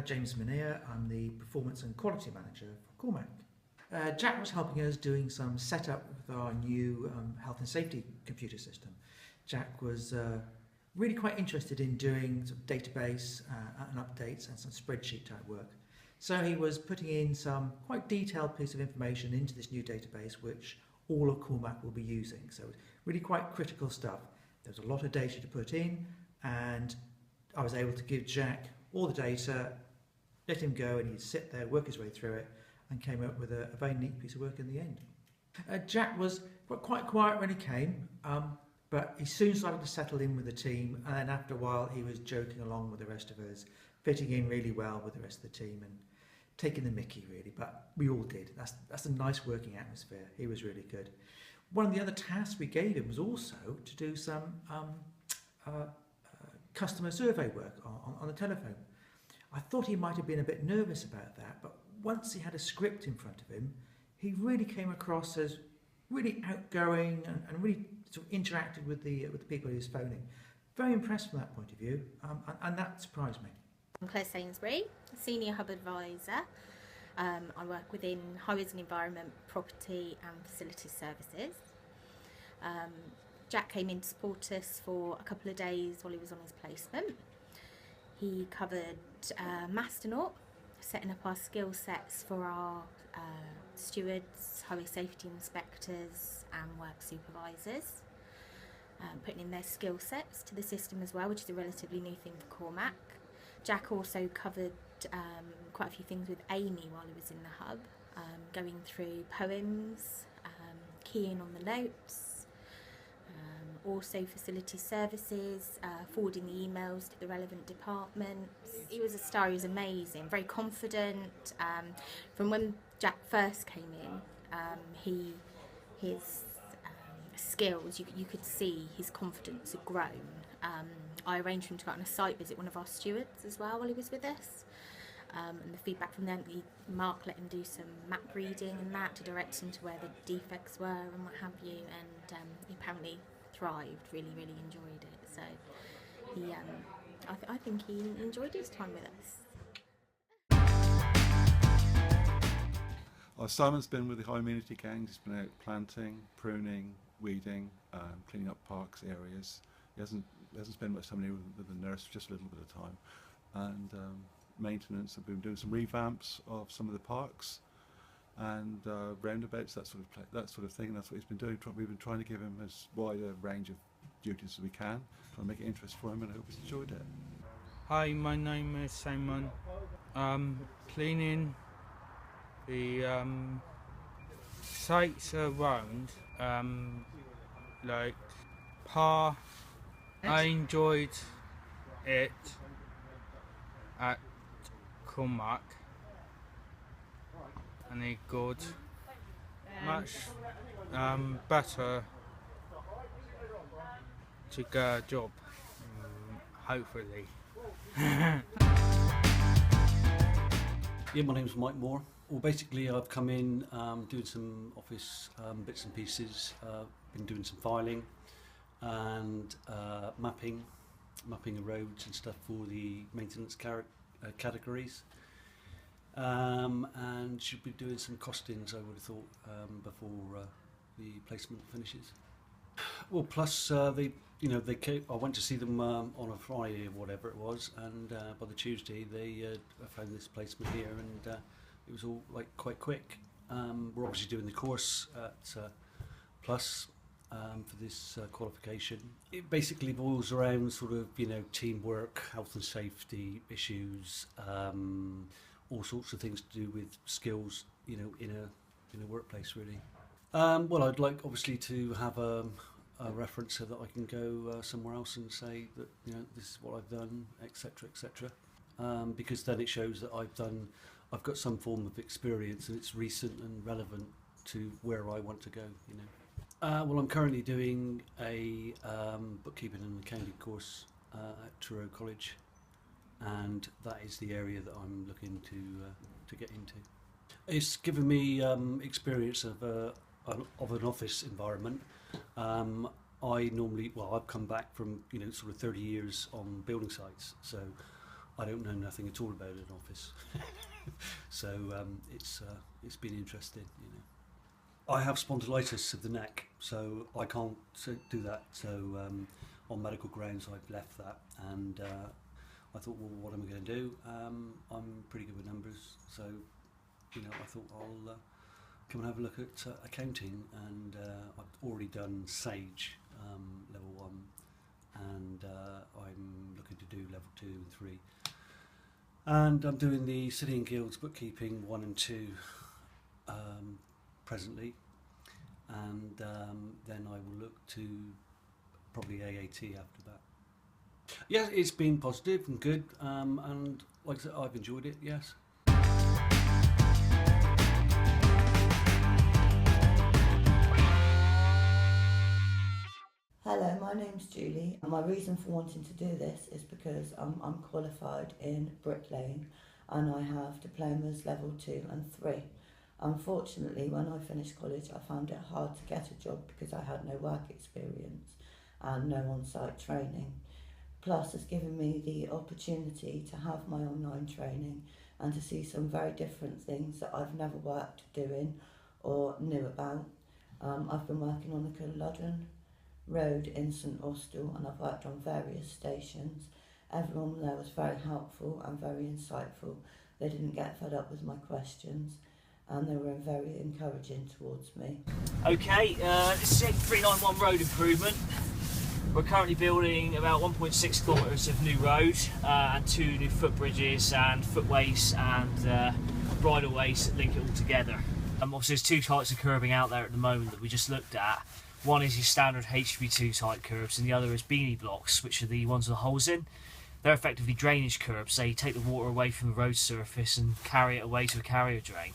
James Minea. I'm the Performance and Quality Manager for CORMAC. Jack was helping us doing some setup with our new health and safety computer system. Jack was really quite interested in doing sort of database and updates and some spreadsheet type work. So he was putting in some quite detailed piece of information into this new database which all of CORMAC will be using. So really quite critical stuff. There's a lot of data to put in, and I was able to give Jack all the data, let him go, and he'd sit there, work his way through it, and came up with a very neat piece of work in the end. Jack was quite quiet when he came, but he soon started to settle in with the team, and then after a while he was joking along with the rest of us, fitting in really well with the rest of the team and taking the mickey really, but we all did. That's a nice working atmosphere. He was really good. One of the other tasks we gave him was also to do some customer survey work on the telephone. I thought he might have been a bit nervous about that, but once he had a script in front of him, he really came across as really outgoing and really sort of interacted with the people he was phoning. Very impressed from that point of view, and that surprised me. I'm Claire Sainsbury, Senior Hub Advisor. I work within Highways and Environment, Property and Facilities Services. Jack came in to support us for a couple of days while he was on his placement. He covered Masternaut, setting up our skill sets for our stewards, highway safety inspectors and work supervisors, putting in their skill sets to the system as well, which is a relatively new thing for CORMAC. Jack also covered quite a few things with Amy while he was in the hub, going through poems, keying on the notes, also facility services, forwarding the emails to the relevant departments. He was a star. He was amazing, very confident. From when Jack first came in, his skills, you could see his confidence had grown. I arranged for him to go on a site visit one of our stewards as well while he was with us, and the feedback from them, Mark let him do some map reading and that to direct him to where the defects were and what have you, and he apparently thrived, really enjoyed it. So he, I think he enjoyed his time with us. Simon's been with the High Amenity Gangs. He's been out planting, pruning, weeding, cleaning up parks, areas. He hasn't spent much time with the nurse, just a little bit of time. And maintenance. I've been doing some revamps of some of the parks and roundabouts, that sort of thing. That's what he's been doing. We've been trying to give him as wide a range of duties as we can, trying to make it interesting for him, and I hope he's enjoyed it. Hi, my name is Simon. Cleaning the sites around, like Pa. I enjoyed it at CORMAC, and it got much better to get a job, hopefully. Yeah, my name's Mike Moore. Well, basically I've come in doing some office bits and pieces, been doing some filing and mapping of roads and stuff for the maintenance categories, and should be doing some costings, I would have thought, before the placement finishes. Well, plus I went to see them on a Friday or whatever it was, and by the Tuesday they found this placement here, and it was all like quite quick. We're obviously doing the course at Plus for this qualification. It basically boils around sort of teamwork, health and safety issues, all sorts of things to do with skills in a workplace really. Well, I'd like obviously to have a reference so that I can go somewhere else and say that this is what I've done, etc., etc. Because then it shows that I've got some form of experience and it's recent and relevant to where I want to go. Well, I'm currently doing a bookkeeping and accounting course at Truro College, and that is the area that I'm looking to get into. It's given me experience of an office environment. I've come back from sort of 30 years on building sites, so I don't know nothing at all about an office. So it's been interesting, you know. I have spondylitis of the neck, so I can't do that. So on medical grounds, I've left that, and I thought, well, what am I going to do? I'm pretty good with numbers, so you know, I thought I'll come and have a look at accounting, and I've already done Sage level 1, and I'm looking to do level 2 and 3. And I'm doing the City and Guilds bookkeeping 1 and 2 presently, and then I will look to probably AAT after that. Yeah, it's been positive and good, and like I said, I've enjoyed it, yes. Hello, my name's Julie, and my reason for wanting to do this is because I'm qualified in bricklaying, and I have diplomas level 2 and 3. Unfortunately, when I finished college, I found it hard to get a job because I had no work experience and no on-site training. Plus, it's given me the opportunity to have my online training and to see some very different things that I've never worked doing or knew about. I've been working on the Culloden Road in St Austell, and I've worked on various stations. Everyone there was very helpful and very insightful. They didn't get fed up with my questions, and they were very encouraging towards me. Okay, this is 391 road improvement. We're currently building about 1.6 kilometres of new road and 2 new footbridges and footways and bridleways that link it all together. Obviously there's 2 types of curbing out there at the moment that we just looked at. One is your standard HB2 type curbs, and the other is beanie blocks, which are the ones with the holes in. They're effectively drainage curbs. They take the water away from the road surface and carry it away to a carrier drain.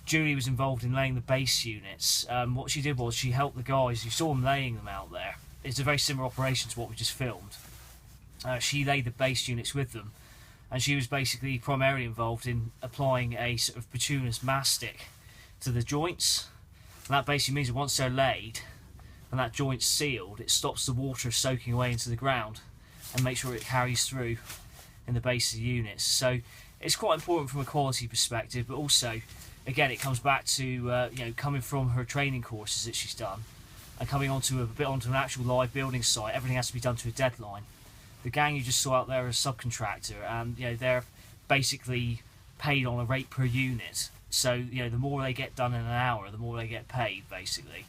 Julie was involved in laying the base units. What she did was she helped the guys, you saw them laying them out there. It's a very similar operation to what we just filmed. She laid the base units with them, and she was basically primarily involved in applying a sort of bituminous mastic to the joints. And that basically means that once they're laid and that joint's sealed, it stops the water soaking away into the ground and makes sure it carries through in the base of the units. So it's quite important from a quality perspective, but also, again, it comes back to you know, coming from her training courses that she's done and coming onto an actual live building site. Everything has to be done to a deadline. The gang you just saw out there is a subcontractor, and you know, they're basically paid on a rate per unit. So, you know, the more they get done in an hour, the more they get paid, basically.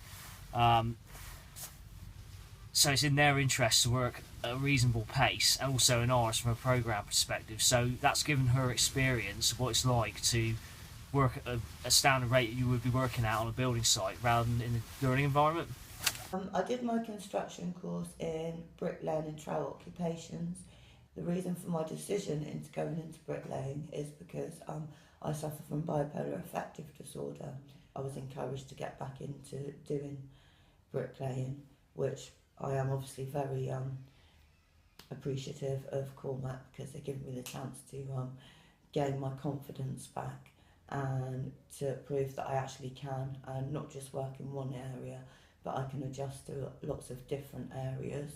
So it's in their interest to work at a reasonable pace, and also in ours from a programme perspective. So that's given her experience of what it's like to work at a standard rate you would be working at on a building site rather than in a learning environment. I did my construction course in bricklaying and trade occupations. The reason for my decision into going into bricklaying is because I suffer from bipolar affective disorder. I was encouraged to get back into doing bricklaying, which I am obviously very appreciative of CORMAC, because they give me the chance to gain my confidence back and to prove that I actually can, and not just work in one area, but I can adjust to lots of different areas.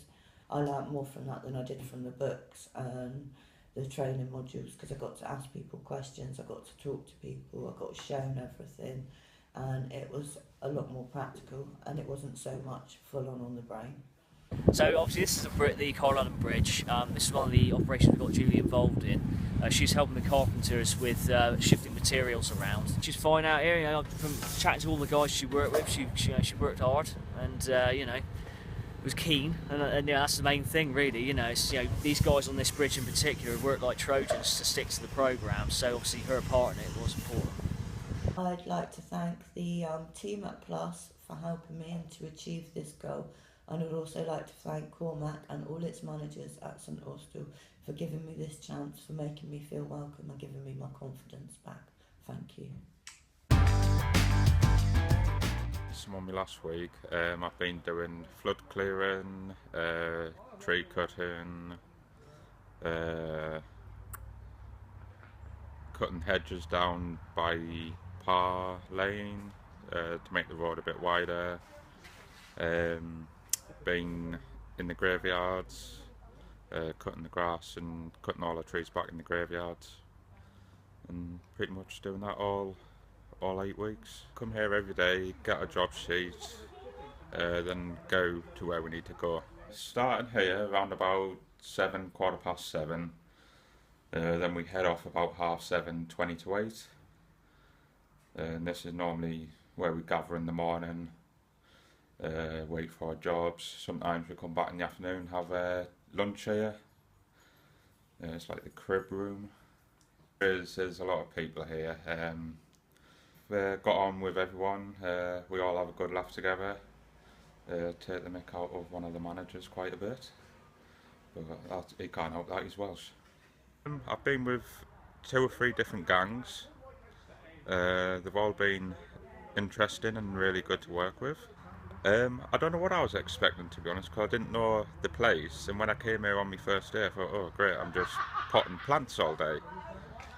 I learnt more from that than I did from the books and the training modules, because I got to ask people questions, I got to talk to people, I got shown everything, and it was a lot more practical, and it wasn't so much full on the brain. So obviously this is the Culloden Bridge. This is one of the operations we got Julie involved in. She's helping the carpenters with shifting materials around. She's fine out here. You know, from chatting to all the guys she worked with, she worked hard, and you know, was keen, and you know, that's the main thing, really. You know, it's, you know, these guys on this bridge in particular worked like Trojans to stick to the programme. So obviously her part in it was important. I'd like to thank the team at Plus for helping me and to achieve this goal. And I'd also like to thank CORMAC and all its managers at St Austell for giving me this chance, for making me feel welcome and giving me my confidence back. Thank you. Someone me last week. I've been doing flood clearing, tree cutting, cutting hedges down by Parr Lane to make the road a bit wider. Been in the graveyards, cutting the grass and cutting all the trees back in the graveyards, and pretty much doing that all 8 weeks. Come here every day, get a job sheet, then go to where we need to go. Starting here around about 7, 7:15. Then we head off about 7:30, 20 to 8. And this is normally where we gather in the morning, wait for our jobs. Sometimes we come back in the afternoon, have lunch here. It's like the crib room. There's a lot of people here. Got on with everyone. We all have a good laugh together. Take the mick out of one of the managers quite a bit, but he can't help that, he's Welsh. I've been with 2 or 3 different gangs. They've all been interesting and really good to work with. I don't know what I was expecting, to be honest, because I didn't know the place, and when I came here on my first day I thought, oh great, I'm just potting plants all day.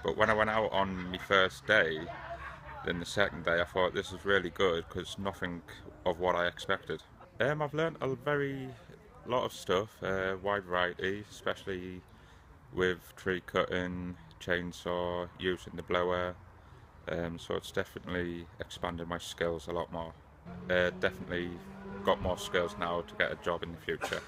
But when I went out on my first day, then the second day I thought this is really good, because nothing of what I expected. I've learnt a lot of stuff, wide variety, especially with tree cutting, chainsaw, using the blower, so it's definitely expanded my skills a lot more. Definitely got more skills now to get a job in the future.